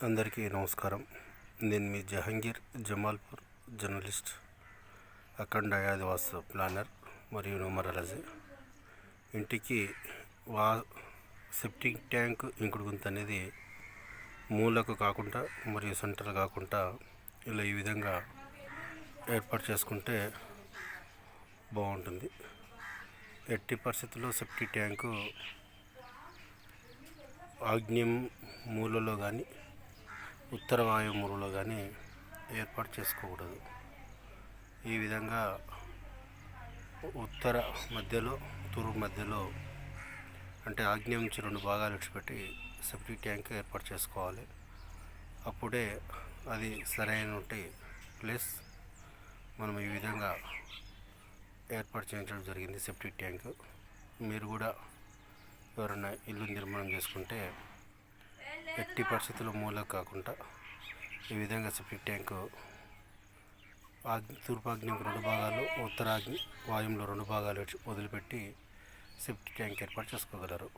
అందరికీ నమస్కారం. నేను మీ జహంగీర్ జమాల్పూర్ జర్నలిస్ట్, అఖండ యాదవాస్ ప్లానర్ మరియు న్యూమరాలజీ. ఇంటికి సెప్టింగ్ ట్యాంక్ ఇంకుడు గుంత అనేది మూలకు కాకుండా మరియు సెంటర్ కాకుండా ఇలా ఈ విధంగా ఏర్పాటు చేసుకుంటే బాగుంటుంది. ఎట్టి పరిస్థితుల్లో సెప్టిక్ ట్యాంకు ఆగ్నేయం మూలలో కానీ ఉత్తర వాయు మూలలో కానీ ఏర్పాటు చేసుకోకూడదు. ఈ విధంగా ఉత్తర మధ్యలో, తూర్పు మధ్యలో, అంటే ఆగ్నేయం నుంచి 2 భాగాలు విడిచిపెట్టి సెప్టిక్ ట్యాంక్ ఏర్పాటు చేసుకోవాలి. అప్పుడే అది సరైన ప్లేస్. మనం ఈ విధంగా ఏర్పాటు చేయించడం జరిగింది సెప్టిక్ ట్యాంక్. మీరు కూడా ఎవరైనా ఇల్లు నిర్మాణం చేసుకుంటే ఎట్టి పరిస్థితుల్లో మూలకు కాకుండా ఈ విధంగా సెప్టిక్ ట్యాంకు తూర్పాగ్నేయంకు 2 భాగాలు, ఉత్తరాగ్ని వాయువులో 2 భాగాలు వదిలిపెట్టి సెప్టిక్ ట్యాంక్ ఏర్పాటు చేసుకోగలరు.